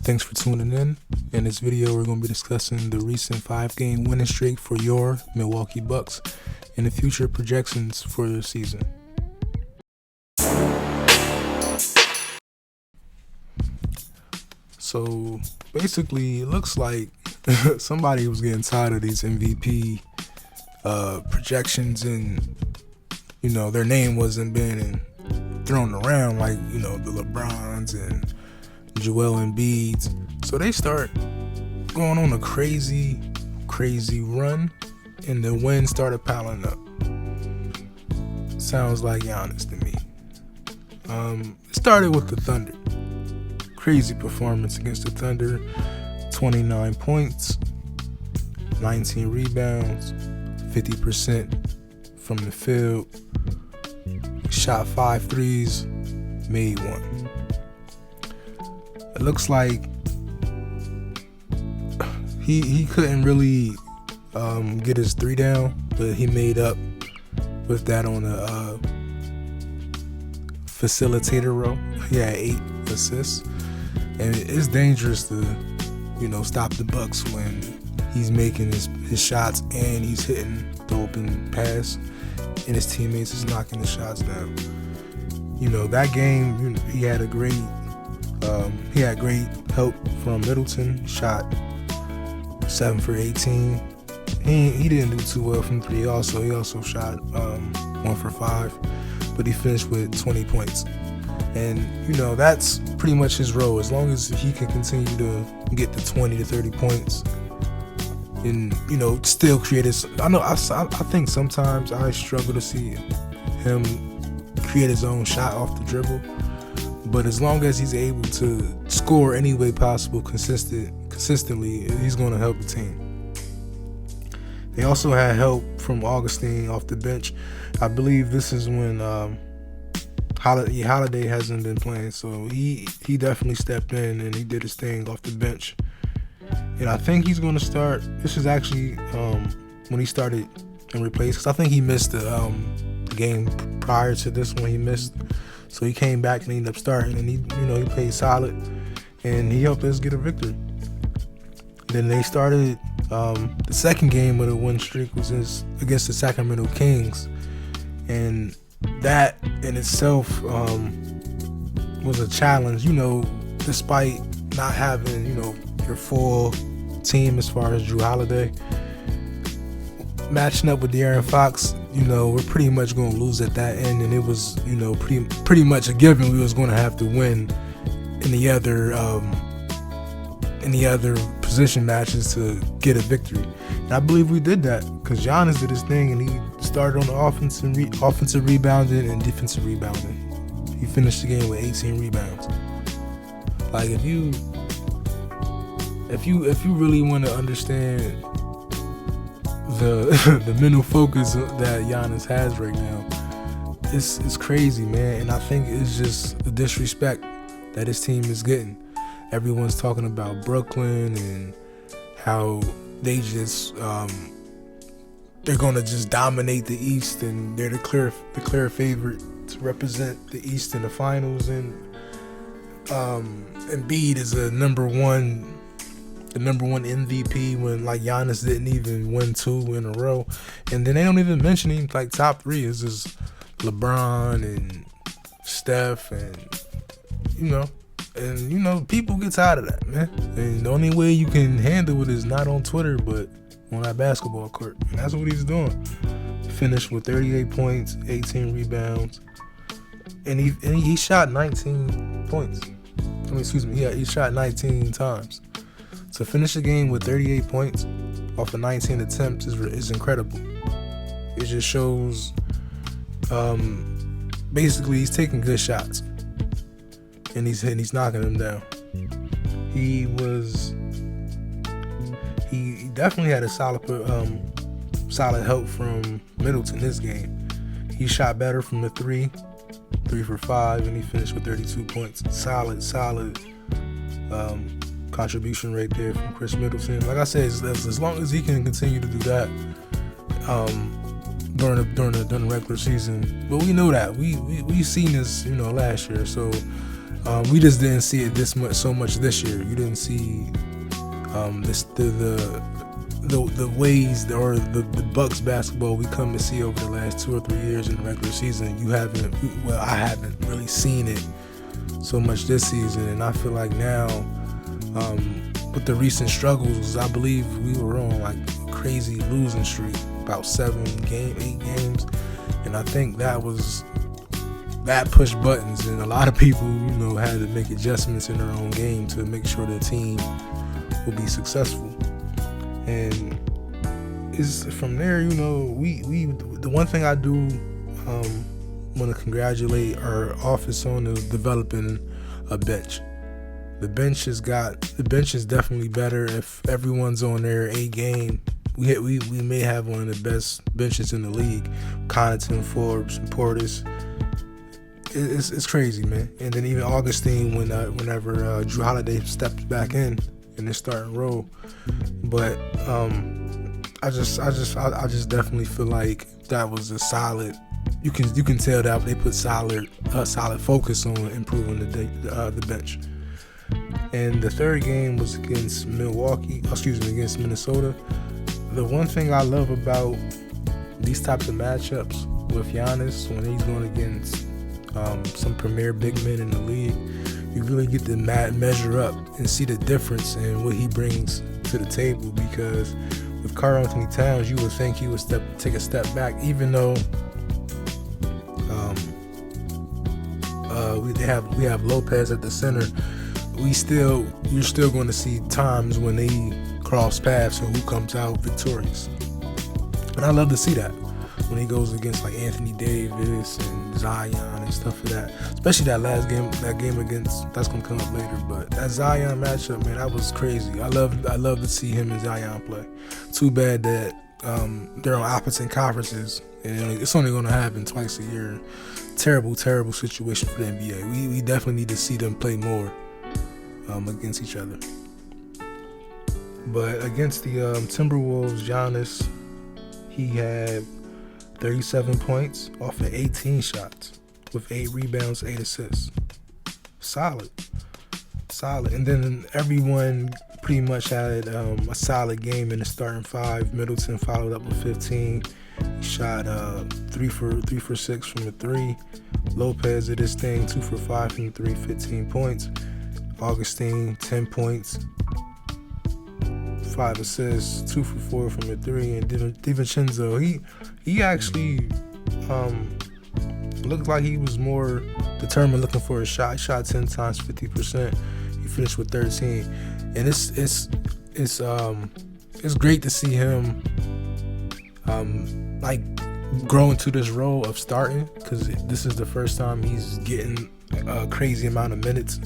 Thanks for tuning in. In this video, we're going to be discussing the recent 5-game winning streak for your Milwaukee Bucks and the future projections for the season. So basically, it looks like somebody was getting tired of these MVP projections, and their name wasn't being thrown around like the LeBrons and Joel Embiid's. So they start going on a crazy run, and the wins started piling up. Sounds like Giannis to me. It started with the Thunder. Crazy performance against the Thunder. 29 points, 19 rebounds, 50% from the field, shot 5 threes, made 1. It looks like he couldn't really get his 3 down, but he made up with that on the facilitator role. He had 8 assists, and it's dangerous to stop the Bucks when he's making his shots and he's hitting the open pass, and his teammates is knocking the shots down. That game, he had great help from Middleton. He shot 7 for 18. He didn't do too well from 3. He also shot 1 for 5, but he finished with 20 points. And that's pretty much his role. As long as he can continue to get the 20 to 30 points, and still create his. I think sometimes I struggle to see him create his own shot off the dribble. But as long as he's able to score any way possible consistently, he's going to help the team. They also had help from Augustine off the bench. I believe this is when Holiday hasn't been playing, so he definitely stepped in and he did his thing off the bench. And I think he's going to start. This is actually when he started and replaced, because I think he missed the game prior to this one. He missed, so he came back and ended up starting, and he played solid, and he helped us get a victory. Then they started the second game of the win streak was against the Sacramento Kings, and that in itself was a challenge. Despite not having your full team as far as Drew Holiday, matching up with De'Aaron Fox, we're pretty much going to lose at that end, and it was pretty much a given we was going to have to win in the other position matches to get a victory. And I believe we did that because Giannis did his thing, and he started on the offensive rebounding and defensive rebounding. He finished the game with 18 rebounds. Like, if you really want to understand the mental focus that Giannis has right now, it's crazy, man. And I think it's just the disrespect that his team is getting. Everyone's talking about Brooklyn and how they just they're gonna just dominate the East, and they're the clear favorite to represent the East in the finals. And Embiid is the number one MVP when Giannis didn't even win 2 in a row. And then they don't even mention him top 3 is just LeBron and Steph, and people get tired of that, man. And the only way you can handle it is not on Twitter, but on that basketball court. And that's what he's doing. He finished with 38 points, 18 rebounds, and he shot 19 points. He shot 19 times. To finish the game with 38 points off of 19 attempts is incredible. It just shows basically he's taking good shots, and he's knocking them down. He definitely had a solid help from Middleton this game. He shot better from the 3 for 5, and he finished with 32 points. Solid contribution right there from Chris Middleton. Like I said, as long as he can continue to do that during the regular season, but we know that we seen this last year. So We just didn't see it so much this year. You didn't see the ways or the Bucks basketball we come to see over the last 2 or 3 years in the regular season. I haven't really seen it so much this season, and I feel like now with the recent struggles, I believe we were on like a crazy losing streak, about 8 games, and I think that pushed buttons, and a lot of people, had to make adjustments in their own game to make sure the team will be successful. And it's from there, the one thing I do want to congratulate our office on is developing a bench. The bench is definitely better. If everyone's on their A game, we may have one of the best benches in the league. Connaughton, Forbes, and Portis. It's crazy, man. And then even Augustine, whenever Drew Holiday steps back in their starting role. But I just definitely feel like that was a solid. You can tell that they put solid focus on improving the bench. And the third game was against against Minnesota. The one thing I love about these types of matchups with Giannis, when he's going against some premier big men in the league, you really get to measure up and see the difference in what he brings to the table. Because with Karl-Anthony Towns, you would think he would take a step back, even though we have Lopez at the center. You're still going to see times when they cross paths and who comes out victorious. And I love to see that when he goes against like Anthony Davis and Zion and stuff like that. Especially that last game, that's gonna come up later. But that Zion matchup, man, that was crazy. I love to see him and Zion play. Too bad that they're on opposite conferences, and it's only gonna happen twice a year. Terrible situation for the NBA. We definitely need to see them play more against each other. But against the Timberwolves, Giannis, he had 37 points off of 18 shots with 8 rebounds, 8 assists. Solid. And then everyone pretty much had a solid game in the starting five. Middleton followed up with 15. He shot 3 for 6 from the 3. Lopez did his thing, 2 for 5 from the 3, 15 points. Augustine, 10 points, 5 assists, 2 for 4 from the 3. And DiVincenzo, he actually looked like he was more determined looking for a shot. He shot 10 times, 50%. He finished with 13. And it's great to see him grow into this role of starting, because this is the first time he's getting a crazy amount of minutes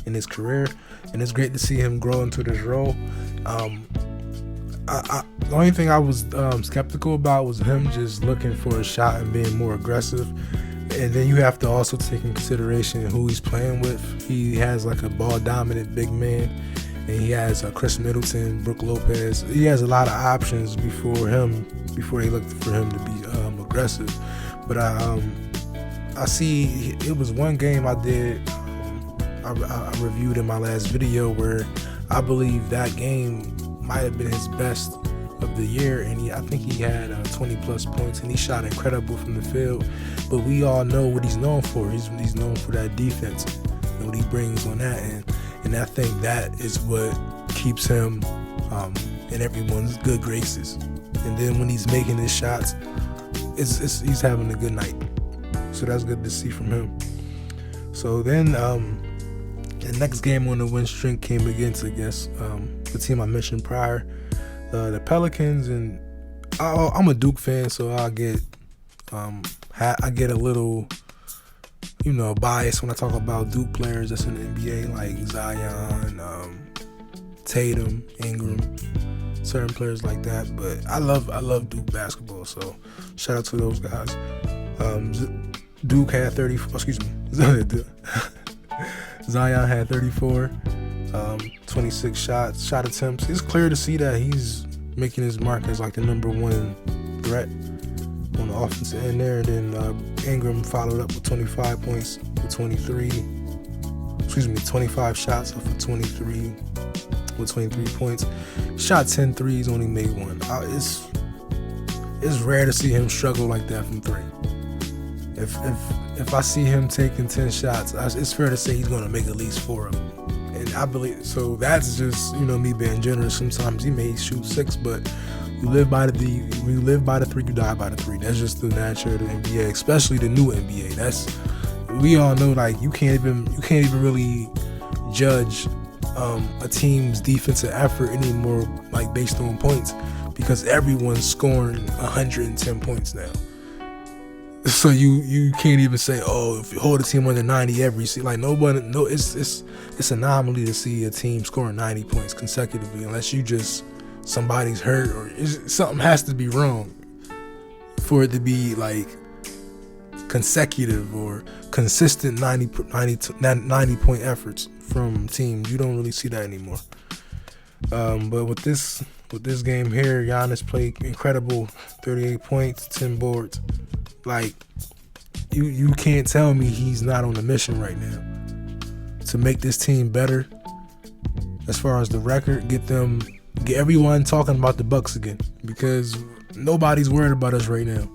in his career, and it's great to see him grow into this role. The only thing I was skeptical about was him just looking for a shot and being more aggressive. And then you have to also take in consideration who he's playing with. He has like a ball-dominant big man, and he has Chris Middleton, Brook Lopez. He has a lot of options before they looked for him to be aggressive. But I see it was one game I did. I reviewed in my last video where I believe that game might have been his best of the year, and I think he had 20 plus points, and he shot incredible from the field. But we all know what he's known for. He's known for that defense and what he brings on that end, and I think that is what keeps him in everyone's good graces. And then when he's making his shots, he's having a good night. So that's good to see from him. So then the next game on the win streak came against, I guess, the team I mentioned prior, the Pelicans. And I'm a Duke fan, so I get a little, bias when I talk about Duke players that's in the NBA, like Zion, Tatum, Ingram, certain players like that. But I love Duke basketball, so shout out to those guys. Duke had 34. Excuse me. Zion had 34, 26 shot attempts. It's clear to see that he's making his mark as like the number one threat on the offensive end there. And then Ingram followed up with 25 points with 23 25 shots off of 23 with 23 points. Shot 10 threes, only made one. It's rare to see him struggle like that from three. If I see him taking 10 shots, it's fair to say he's going to make at least 4 of them. And I believe so. That's just me being generous. Sometimes he may shoot 6, but you live by the 3, you die by the 3. That's just the nature of the NBA, especially the new NBA. We all know, like, you can't even really judge a team's defensive effort anymore, like, based on points, because everyone's scoring 110 points now. So you can't even say, oh, if you hold a team under 90 it's anomaly to see a team scoring 90 points consecutively, unless somebody's hurt or something has to be wrong for it to be like consecutive or consistent 90 point efforts from teams. You don't really see that anymore. But with this game here, Giannis played incredible, 38 points, 10 boards. Like, you can't tell me he's not on a mission right now to make this team better as far as the record, get everyone talking about the Bucks again, because nobody's worried about us right now.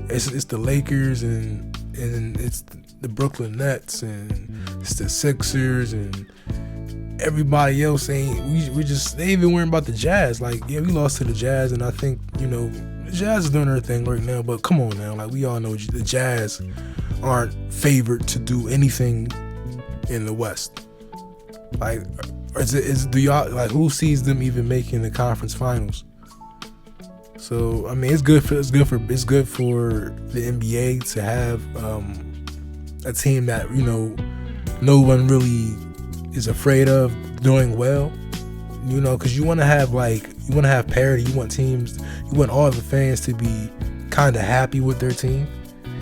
It's the Lakers and it's the Brooklyn Nets and it's the Sixers and everybody else they ain't even worrying about the Jazz. Like, yeah, we lost to the Jazz, and I think the Jazz is doing their thing right now, but come on now, like, we all know the Jazz aren't favored to do anything in the West. Like, do y'all, like, who sees them even making the conference finals? So I mean, it's good for the NBA to have a team that no one really is afraid of doing well. Because you want to have parity. You want all the fans to be kind of happy with their team,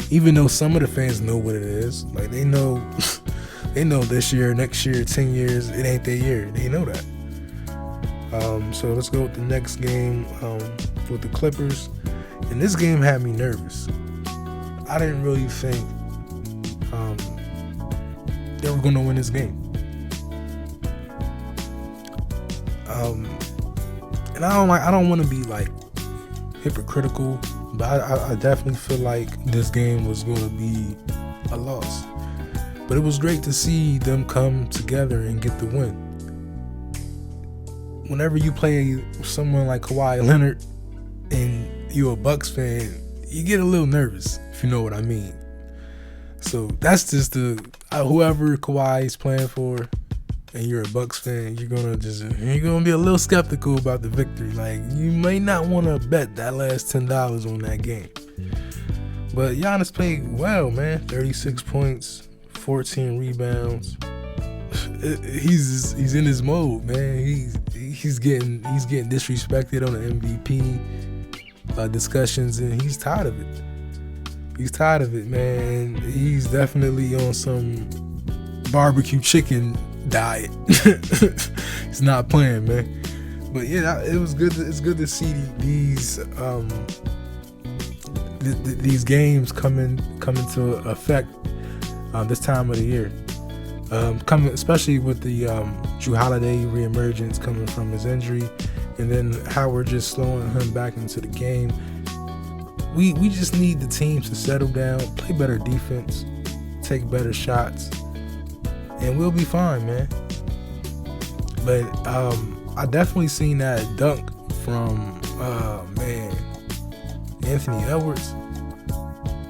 even though some of the fans know what it is. Like, they know this year, next year, 10 years, it ain't their year. They know that. So let's go with the next game with the Clippers. And this game had me nervous. I didn't really think they were going to win this game. And I don't want to be like hypocritical, but I definitely feel like this game was going to be a loss. But it was great to see them come together and get the win. Whenever you play someone like Kawhi Leonard and you're a Bucks fan, you get a little nervous, if you know what I mean. So that's just whoever Kawhi is playing for, and you're a Bucks fan, you're gonna be a little skeptical about the victory. Like, you may not want to bet that last $10 on that game. But Giannis played well, man. 36 points, 14 rebounds. He's in his mode, man. He's getting disrespected on the MVP discussions, and he's tired of it. He's tired of it, man. He's definitely on some barbecue chicken diet. He's not playing, man. But yeah, it was good. It's good to see these games come into effect this time of the year. Especially with the Jrue Holiday reemergence coming from his injury, and then how we're just slowing him back into the game. We just need the teams to settle down, play better defense, take better shots, and we'll be fine, man. But I definitely seen that dunk from Anthony Edwards.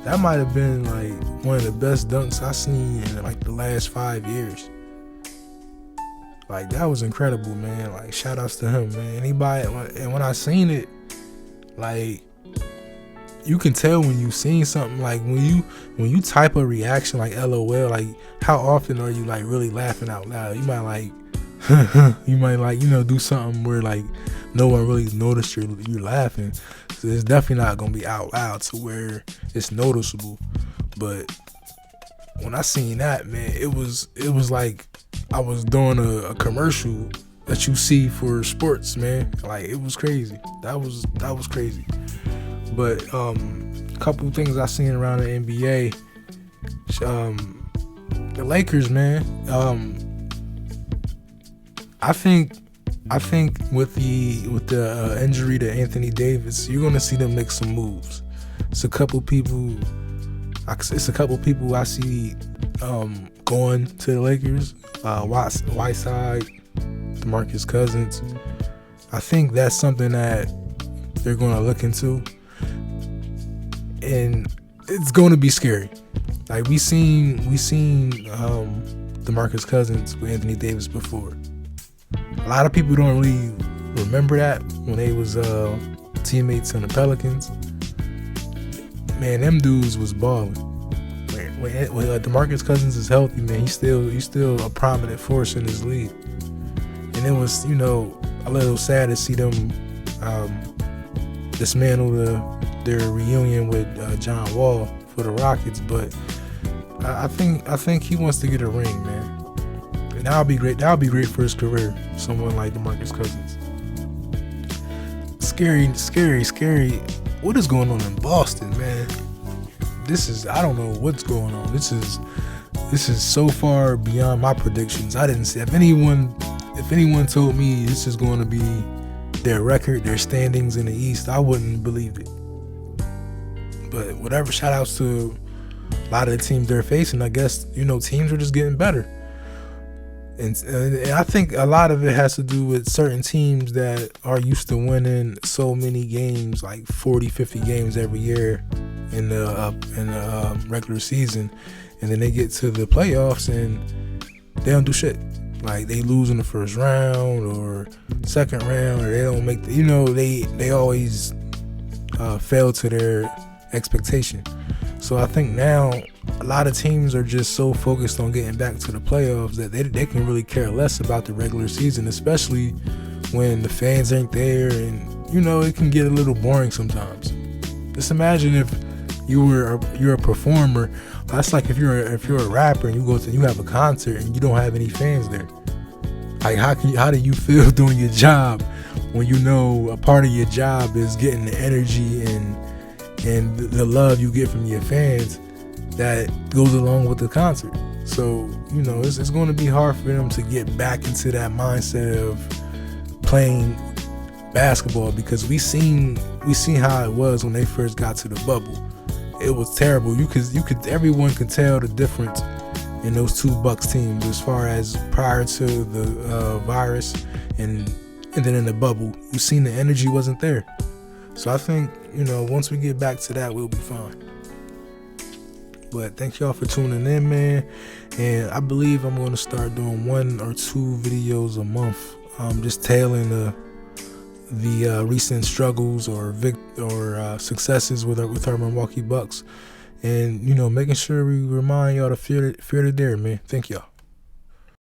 That might have been like one of the best dunks I've seen in like the last 5 years. Like, that was incredible, man. Like, shout outs to him, man. And when I seen it, like, you can tell when you seen something. Like, when you type a reaction like LOL, like, how often are you like really laughing out loud? You might like do something where like no one really noticed you're laughing. So it's definitely not gonna be out loud to where it's noticeable. But when I seen that, man, it was like I was doing a commercial that you see for sports, man. Like, it was crazy. That was crazy. But a couple things I seen around the NBA. The Lakers, man. I think with the injury to Anthony Davis, you're gonna see them make some moves. It's a couple people I see going to the Lakers. Whiteside, DeMarcus Cousins. I think that's something that they're going to look into, and it's going to be scary. Like we seen DeMarcus Cousins with Anthony Davis before. A lot of people don't really remember that when they was teammates on the Pelicans. Man, them dudes was balling. When DeMarcus Cousins is healthy, man, he's still a prominent force in this league. And it was, a little sad to see them dismantle their reunion with John Wall for the Rockets. But I think he wants to get a ring, man. And that'll be great. That'll be great for his career. Someone like DeMarcus Cousins. Scary. What is going on in Boston, man? I don't know what's going on. This is so far beyond my predictions. I didn't see. If anyone told me this is going to be their record, their standings in the East, I wouldn't believe it. But whatever, shout outs to a lot of the teams they're facing. I guess, teams are just getting better. And I think a lot of it has to do with certain teams that are used to winning so many games, like 40, 50 games every year in the regular season. And then they get to the playoffs and they don't do shit. Like they lose in the first round or second round, or they don't make they always fail to their expectation. So I think now a lot of teams are just so focused on getting back to the playoffs that they can really care less about the regular season, especially when the fans ain't there, and it can get a little boring sometimes. Just imagine if you're a performer. That's like if you're a rapper and you have a concert and you don't have any fans there. Like how do you feel doing your job when a part of your job is getting the energy and the love you get from your fans that goes along with the concert? So it's going to be hard for them to get back into that mindset of playing basketball, because we seen how it was when they first got to the bubble. It was terrible. Everyone could tell the difference in those two Bucks teams as far as prior to the virus and then in the bubble. You seen the energy wasn't there. So I think, once we get back to that, we'll be fine. But thank y'all for tuning in, man. And I believe I'm going to start doing 1 or 2 videos a month, just tailing the recent struggles or successes with our Milwaukee Bucks, and making sure we remind y'all to fear the dare, man. Thank y'all.